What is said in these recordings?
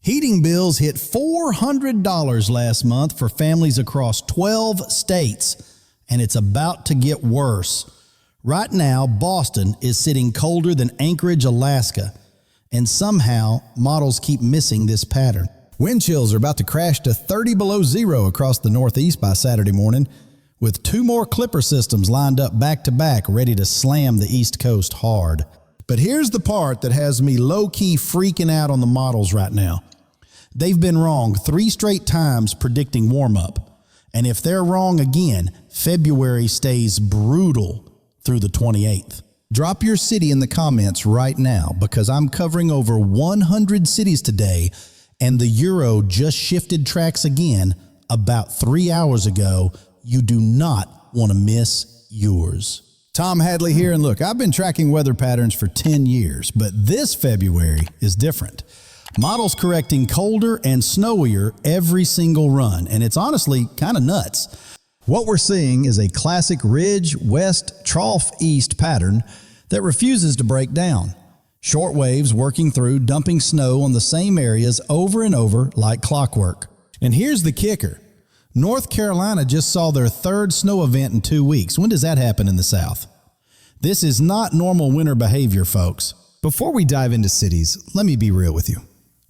Heating bills hit $400 last month for families across 12 states, and it's about to get worse. Right now, Boston is sitting colder than Anchorage, Alaska, and somehow models keep missing this pattern. Wind chills are about to crash to 30 below zero across the Northeast by Saturday morning, with 2 more Clipper systems lined up back-to-back ready to slam the East Coast hard. But here's the part that has me low-key freaking out on the models right now. They've been wrong 3 straight times predicting warm-up. And if they're wrong again, February stays brutal through the 28th. Drop your city in the comments right now, because I'm covering over 100 cities today, and the Euro just shifted tracks again about 3 hours ago. You do not want to miss yours. Tom Hadley here, and look, I've been tracking weather patterns for 10 years, but this February is different. Models correcting colder and snowier every single run, and it's honestly kind of nuts. What we're seeing is a classic ridge west trough east pattern that refuses to break down. Short waves working through, dumping snow on the same areas over and over like clockwork. And here's the kicker. North Carolina just saw their 3rd snow event in 2 weeks. When does that happen in the South? This is not normal winter behavior, folks. Before we dive into cities, let me be real with you.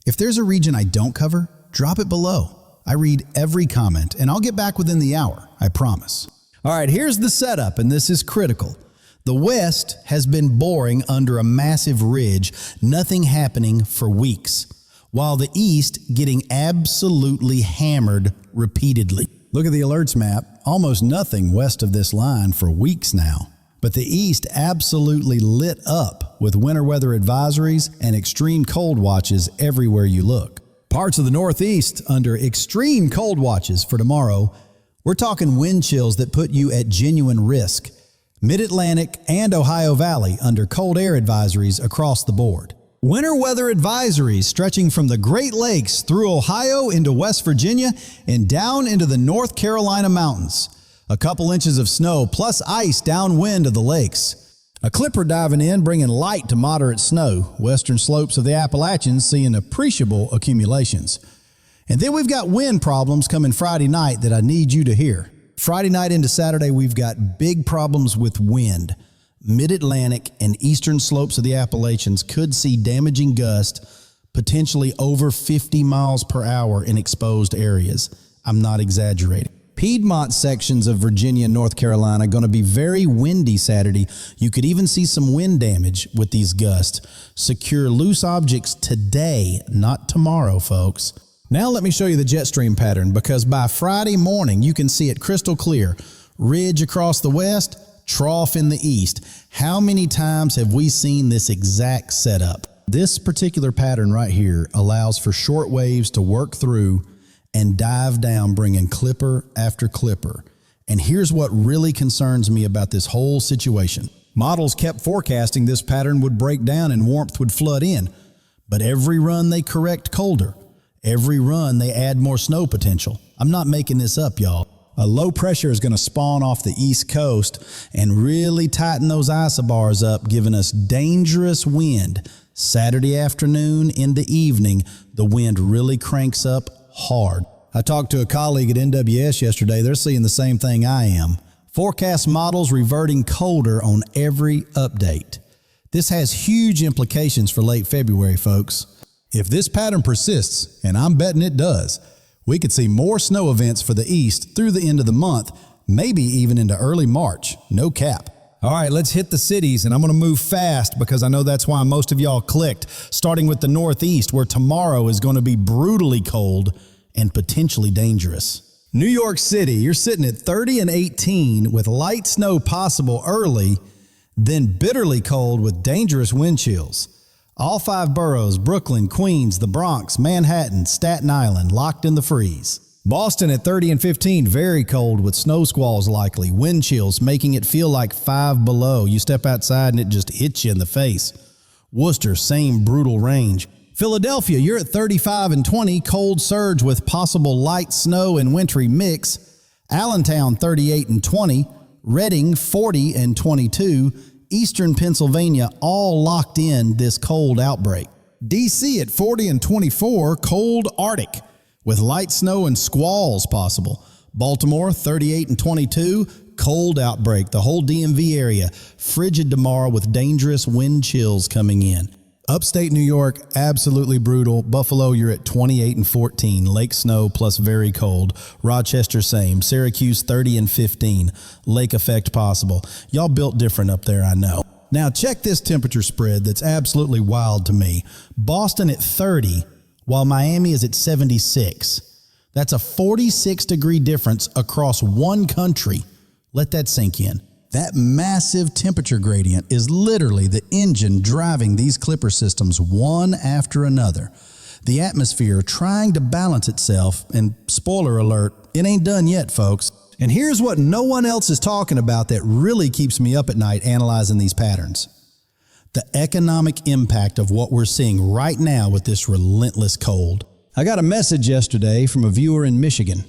If there's a region I don't cover, drop it below. I read every comment, and I'll get back within the hour, I promise. All right, here's the setup, and this is critical. The West has been boring under a massive ridge, nothing happening for weeks, while the East getting absolutely hammered repeatedly. Look at the alerts map, almost nothing west of this line for weeks now. But the East absolutely lit up with winter weather advisories and extreme cold watches everywhere you look. Parts of the Northeast under extreme cold watches for tomorrow. We're talking wind chills that put you at genuine risk. Mid-Atlantic and Ohio Valley under cold air advisories across the board. Winter weather advisories stretching from the Great Lakes through Ohio into West Virginia and down into the North Carolina mountains. A couple inches of snow plus ice downwind of the lakes. A clipper diving in bringing light to moderate snow. Western slopes of the Appalachians seeing appreciable accumulations. And then we've got wind problems coming Friday night that I need you to hear. Friday night into Saturday, we've got big problems with wind. Mid-Atlantic and eastern slopes of the Appalachians could see damaging gusts, potentially over 50 miles per hour in exposed areas. I'm not exaggerating. Piedmont sections of Virginia and North Carolina going to be very windy Saturday. You could even see some wind damage with these gusts. Secure loose objects today, not tomorrow, folks. Now let me show you the jet stream pattern, because by Friday morning you can see it crystal clear. Ridge across the west, trough in the east. How many times have we seen this exact setup? This particular pattern right here allows for short waves to work through and dive down, bringing clipper after clipper. And here's what really concerns me about this whole situation. Models kept forecasting this pattern would break down and warmth would flood in. But every run they correct colder. Every run they add more snow potential. I'm not making this up, y'all. A low pressure is going to spawn off the East Coast and really tighten those isobars up, giving us dangerous wind. Saturday afternoon into evening, the wind really cranks up hard. I talked to a colleague at NWS yesterday. They're seeing the same thing I am. Forecast models reverting colder on every update. This has huge implications for late February, folks. If this pattern persists, and I'm betting it does, we could see more snow events for the East through the end of the month, maybe even into early March. No cap. All right, let's hit the cities, and I'm going to move fast because I know that's why most of y'all clicked, starting with the Northeast, where tomorrow is going to be brutally cold and potentially dangerous. New York City, you're sitting at 30 and 18 with light snow possible early, then bitterly cold with dangerous wind chills. All 5 boroughs, Brooklyn, Queens, the Bronx, Manhattan, Staten Island, locked in the freeze. Boston at 30 and 15, very cold with snow squalls likely, wind chills making it feel like 5 below. You step outside and it just hits you in the face. Worcester, same brutal range. Philadelphia, you're at 35 and 20, cold surge with possible light snow and wintry mix. Allentown, 38 and 20. Reading, 40 and 22. Eastern Pennsylvania, all locked in this cold outbreak. DC at 40 and 24, cold Arctic with light snow and squalls possible. Baltimore 38 and 22, cold outbreak. The whole DMV area frigid tomorrow with dangerous wind chills coming in. Upstate New York, absolutely brutal. Buffalo, you're at 28 and 14. Lake snow plus very cold. Rochester, same. Syracuse, 30 and 15. Lake effect possible. Y'all built different up there, I know. Now check this temperature spread that's absolutely wild to me. Boston at 30, while Miami is at 76. That's a 46-degree difference across one country. Let that sink in. That massive temperature gradient is literally the engine driving these clipper systems one after another. The atmosphere trying to balance itself, and spoiler alert, it ain't done yet, folks. And here's what no one else is talking about that really keeps me up at night analyzing these patterns. The economic impact of what we're seeing right now with this relentless cold. I got a message yesterday from a viewer in Michigan.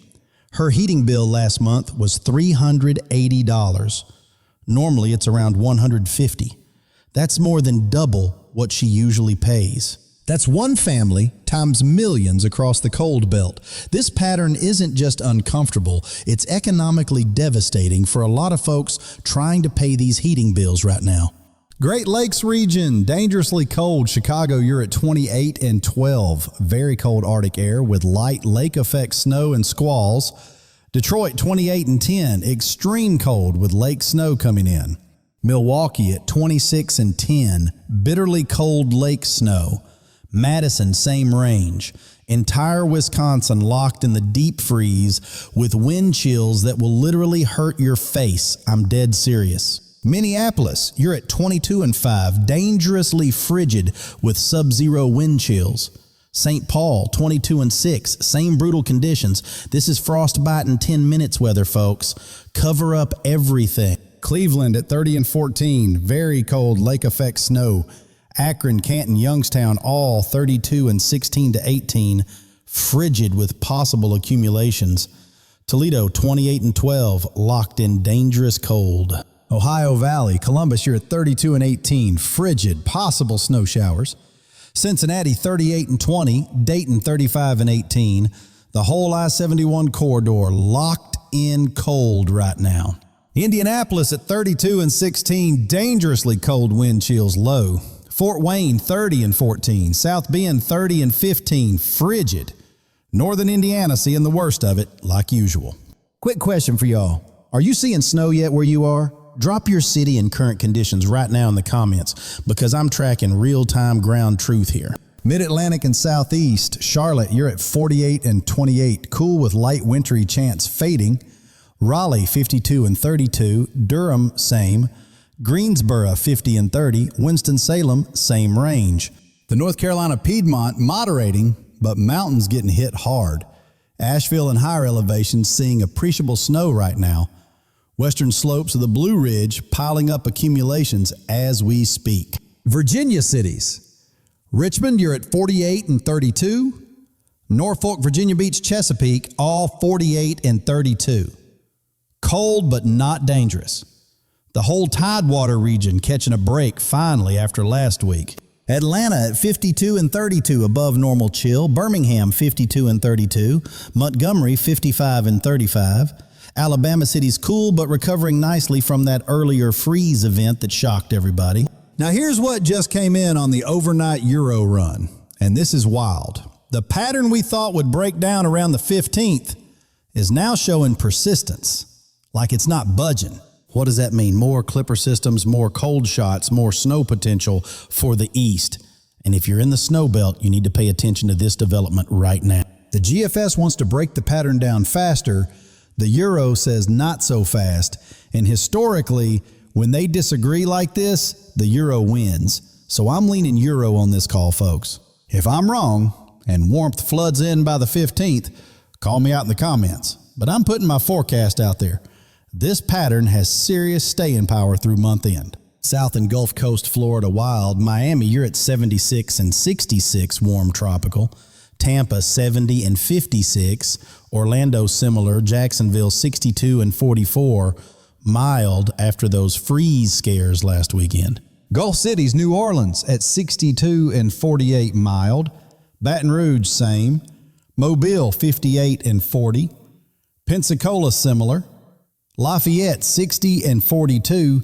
Her heating bill last month was $380. Normally, it's around $150. That's more than double what she usually pays. That's one family times millions across the cold belt. This pattern isn't just uncomfortable, it's economically devastating for a lot of folks trying to pay these heating bills right now. Great Lakes region, dangerously cold. Chicago, you're at 28 and 12. Very cold Arctic air with light lake effect snow and squalls. Detroit, 28 and 10, extreme cold with lake snow coming in. Milwaukee at 26 and 10, bitterly cold lake snow. Madison, same range. Entire Wisconsin locked in the deep freeze with wind chills that will literally hurt your face. I'm dead serious. Minneapolis, you're at 22 and 5, dangerously frigid with sub-zero wind chills. St. Paul, 22 and 6, same brutal conditions. This is frostbite in 10 minutes weather, folks. Cover up everything. Cleveland at 30 and 14, very cold lake effect snow. Akron, Canton, Youngstown, all 32 and 16 to 18, frigid with possible accumulations. Toledo, 28 and 12, locked in dangerous cold. Ohio Valley, Columbus, you're at 32 and 18, frigid, possible snow showers. Cincinnati, 38 and 20, Dayton, 35 and 18. The whole I-71 corridor locked in cold right now. Indianapolis at 32 and 16, dangerously cold wind chills low. Fort Wayne, 30 and 14. South Bend, 30 and 15, frigid. Northern Indiana seeing the worst of it, like usual. Quick question for y'all. Are you seeing snow yet where you are? Drop your city and current conditions right now in the comments because I'm tracking real-time ground truth here. Mid-Atlantic and Southeast, Charlotte, you're at 48 and 28, cool with light wintry chance fading. Raleigh, 52 and 32, Durham, same. Greensboro, 50 and 30, Winston-Salem, same range. The North Carolina Piedmont, moderating, but mountains getting hit hard. Asheville and higher elevations seeing appreciable snow right now. Western slopes of the Blue Ridge piling up accumulations as we speak. Virginia cities. Richmond, you're at 48 and 32. Norfolk, Virginia Beach, Chesapeake, all 48 and 32. Cold but not dangerous. The whole Tidewater region catching a break finally after last week. Atlanta at 52 and 32 above normal chill. Birmingham 52 and 32. Montgomery 55 and 35. Alabama City's cool but recovering nicely from that earlier freeze event that shocked everybody. Now here's what just came in on the overnight Euro run, and this is wild. The pattern we thought would break down around the 15th is now showing persistence, like it's not budging. What does that mean? More clipper systems, more cold shots, more snow potential for the east. And if you're in the snow belt, you need to pay attention to this development right now. The GFS wants to break the pattern down faster. The Euro says not so fast. And historically, when they disagree like this, the Euro wins. So I'm leaning Euro on this call, folks. If I'm wrong and warmth floods in by the 15th, call me out in the comments. But I'm putting my forecast out there. This pattern has serious staying power through month end. South and Gulf Coast Florida wild. Miami, you're at 76 and 66 warm tropical. Tampa 70 and 56. Orlando similar. Jacksonville 62 and 44. Mild after those freeze scares last weekend. Gulf City's New Orleans at 62 and 48 mild. Baton Rouge, same. Mobile, 58 and 40. Pensacola, similar. Lafayette, 60 and 42.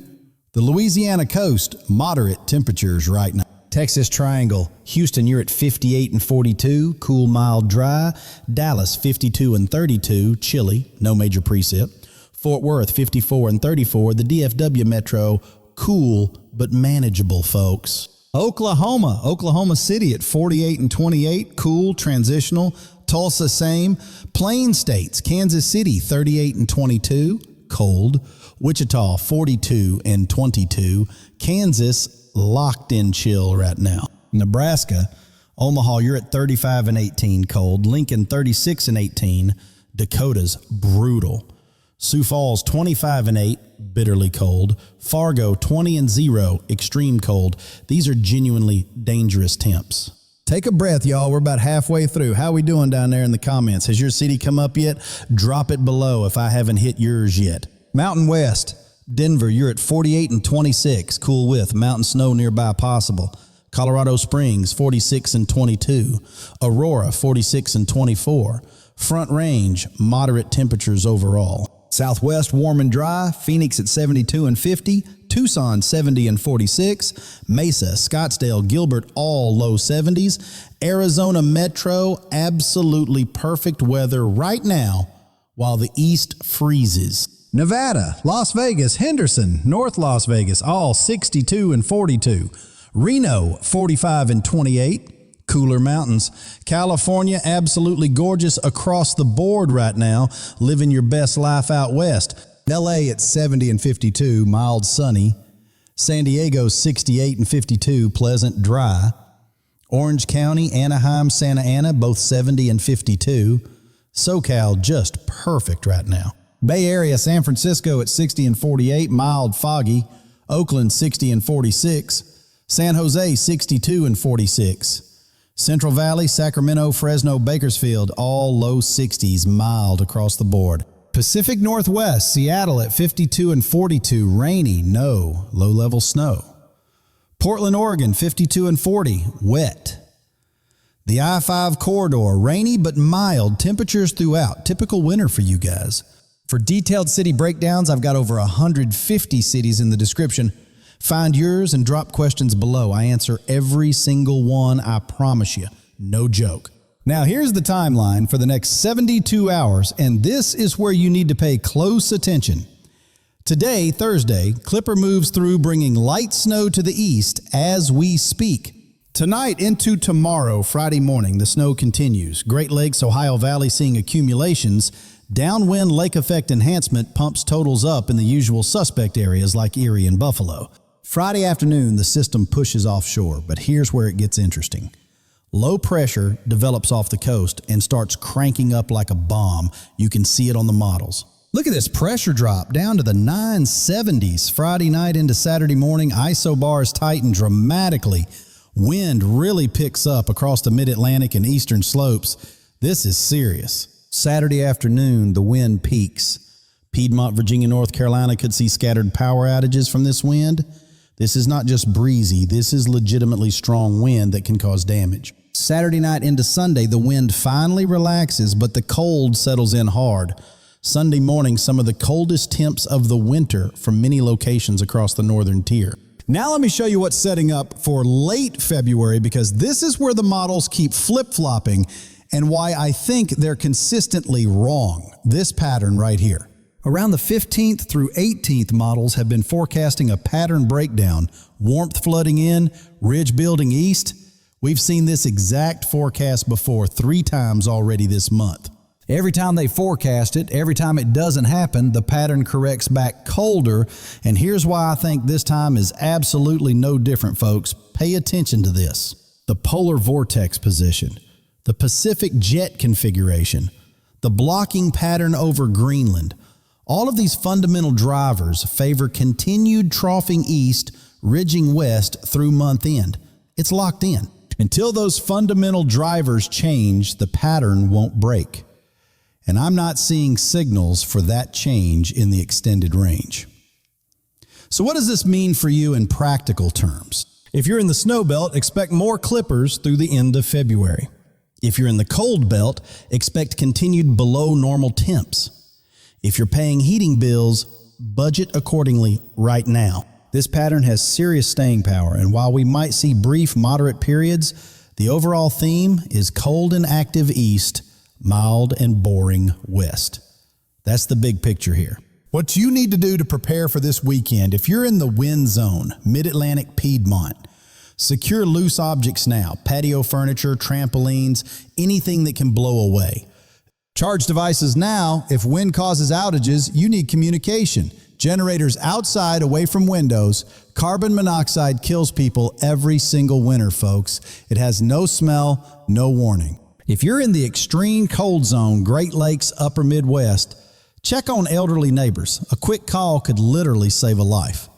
The Louisiana coast, moderate temperatures right now. Texas Triangle, Houston, you're at 58 and 42, cool, mild, dry. Dallas, 52 and 32, chilly, no major precip. Fort Worth, 54 and 34. The DFW Metro, cool but manageable, folks. Oklahoma City at 48 and 28, cool, transitional. Tulsa, same. Plain states, Kansas City, 38 and 22, cold. Wichita, 42 and 22. Kansas, locked in chill right now. Nebraska, Omaha, you're at 35 and 18, cold. Lincoln, 36 and 18. Dakota's brutal. Sioux Falls, 25 and 8, bitterly cold. Fargo, 20 and 0, extreme cold. These are genuinely dangerous temps. Take a breath, y'all. We're about halfway through. How we doing down there in the comments? Has your city come up yet? Drop it below if I haven't hit yours yet. Mountain West, Denver, you're at 48 and 26, cool with mountain snow nearby possible. Colorado Springs, 46 and 22. Aurora, 46 and 24. Front Range, moderate temperatures overall. Southwest, warm and dry. Phoenix at 72 and 50. Tucson, 70 and 46. Mesa, Scottsdale, Gilbert, all low 70s. Arizona Metro, absolutely perfect weather right now while the east freezes. Nevada, Las Vegas, Henderson, North Las Vegas, all 62 and 42. Reno, 45 and 28. Cooler mountains. California, absolutely gorgeous across the board right now. Living your best life out west. LA at 70 and 52, mild, sunny. San Diego, 68 and 52, pleasant, dry. Orange County, Anaheim, Santa Ana, both 70 and 52. SoCal, just perfect right now. Bay Area, San Francisco at 60 and 48, mild, foggy. Oakland, 60 and 46. San Jose, 62 and 46. Central Valley, Sacramento, Fresno, Bakersfield, all low 60s, mild across the board. Pacific Northwest, Seattle at 52 and 42, rainy, no, low-level snow. Portland, Oregon, 52 and 40, wet. The I-5 corridor, rainy but mild, temperatures throughout, typical winter for you guys. For detailed city breakdowns, I've got over 150 cities in the description. Find yours and drop questions below. I answer every single one, I promise you. No joke. Now here's the timeline for the next 72 hours, and this is where you need to pay close attention. Today, Thursday, Clipper moves through bringing light snow to the east as we speak. Tonight into tomorrow, Friday morning, the snow continues. Great Lakes, Ohio Valley seeing accumulations. Downwind lake effect enhancement pumps totals up in the usual suspect areas like Erie and Buffalo. Friday afternoon, the system pushes offshore, but here's where it gets interesting. Low pressure develops off the coast and starts cranking up like a bomb. You can see it on the models. Look at this pressure drop down to the 970s. Friday night into Saturday morning, isobars tighten dramatically. Wind really picks up across the mid-Atlantic and eastern slopes. This is serious. Saturday afternoon, the wind peaks. Piedmont, Virginia, North Carolina could see scattered power outages from this wind. This is not just breezy. This is legitimately strong wind that can cause damage. Saturday night into Sunday, the wind finally relaxes, but the cold settles in hard. Sunday morning, some of the coldest temps of the winter from many locations across the northern tier. Now let me show you what's setting up for late February, because this is where the models keep flip-flopping and why I think they're consistently wrong. This pattern right here. Around the 15th through 18th models have been forecasting a pattern breakdown. Warmth flooding in, ridge building east. We've seen this exact forecast before 3 times already this month. Every time they forecast it, every time it doesn't happen, the pattern corrects back colder. And here's why I think this time is absolutely no different, folks. Pay attention to this. The polar vortex position, the Pacific jet configuration, the blocking pattern over Greenland. All of these fundamental drivers favor continued troughing east, ridging west through month end. It's locked in. Until those fundamental drivers change, the pattern won't break. And I'm not seeing signals for that change in the extended range. So what does this mean for you in practical terms? If you're in the snow belt, expect more clippers through the end of February. If you're in the cold belt, expect continued below normal temps. If you're paying heating bills, budget accordingly right now. This pattern has serious staying power, and while we might see brief, moderate periods, the overall theme is cold and active east, mild and boring west. That's the big picture here. What you need to do to prepare for this weekend, if you're in the wind zone, Mid-Atlantic Piedmont, secure loose objects now, patio furniture, trampolines, anything that can blow away. Charge devices now. If wind causes outages, you need communication. Generators outside, away from windows. Carbon monoxide kills people every single winter, folks. It has no smell, no warning. If you're in the extreme cold zone, Great Lakes, upper Midwest, check on elderly neighbors. A quick call could literally save a life.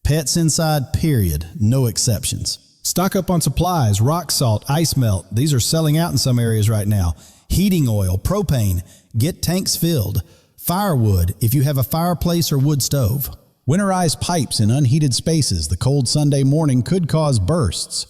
Pets inside, period. No exceptions. Stock up on supplies, rock salt, ice melt. These are selling out in some areas right now. Heating oil, propane. Get tanks filled. Firewood, if you have a fireplace or wood stove. Winterized pipes in unheated spaces. The cold Sunday morning could cause bursts.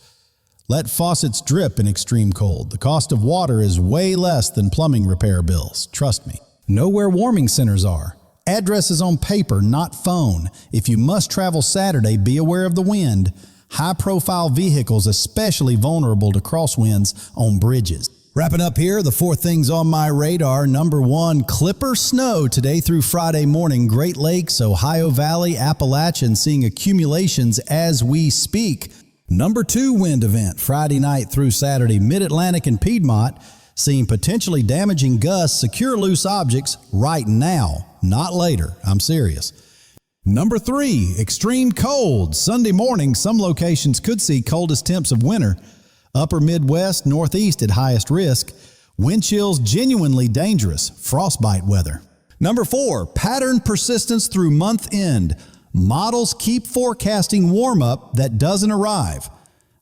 Let faucets drip in extreme cold. The cost of water is way less than plumbing repair bills. Trust me. Know where warming centers are. Addresses on paper, not phone. If you must travel Saturday, be aware of the wind. High-profile vehicles especially vulnerable to crosswinds on bridges. Wrapping up here, the 4 things on my radar. Number 1, clipper snow today through Friday morning. Great Lakes, Ohio Valley, Appalachian seeing accumulations as we speak. Number 2, wind event Friday night through Saturday. Mid-Atlantic and Piedmont seeing potentially damaging gusts. Secure loose objects right now, not later. I'm serious. Number 3, extreme cold. Sunday morning, some locations could see coldest temps of winter. Upper Midwest, Northeast at highest risk. Wind chills genuinely dangerous. Frostbite weather. Number 4, pattern persistence through month end. Models keep forecasting warm up that doesn't arrive.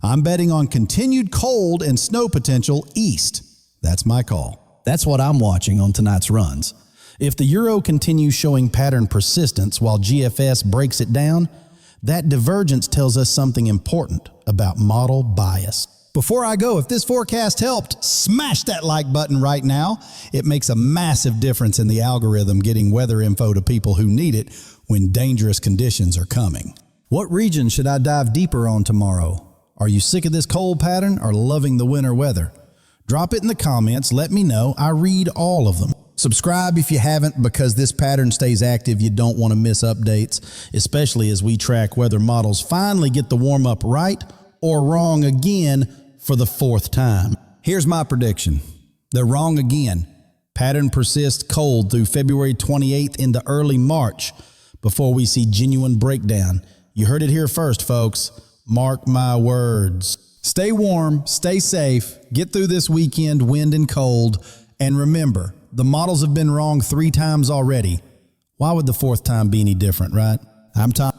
I'm betting on continued cold and snow potential east. That's my call. That's what I'm watching on tonight's runs. If the Euro continues showing pattern persistence while GFS breaks it down, that divergence tells us something important about model bias. Before I go, if this forecast helped, smash that like button right now. It makes a massive difference in the algorithm getting weather info to people who need it when dangerous conditions are coming. What region should I dive deeper on tomorrow? Are you sick of this cold pattern or loving the winter weather? Drop it in the comments. Let me know. I read all of them. Subscribe if you haven't, because this pattern stays active. You don't want to miss updates, especially as we track whether models finally get the warm up right or wrong again for the 4th time. Here's my prediction. They're wrong again. Pattern persists cold through February 28th into early March before we see genuine breakdown. You heard it here first, folks. Mark my words. Stay warm, stay safe, get through this weekend, wind and cold, and remember, the models have been wrong 3 times already. Why would the 4th time be any different, right? I'm Tom.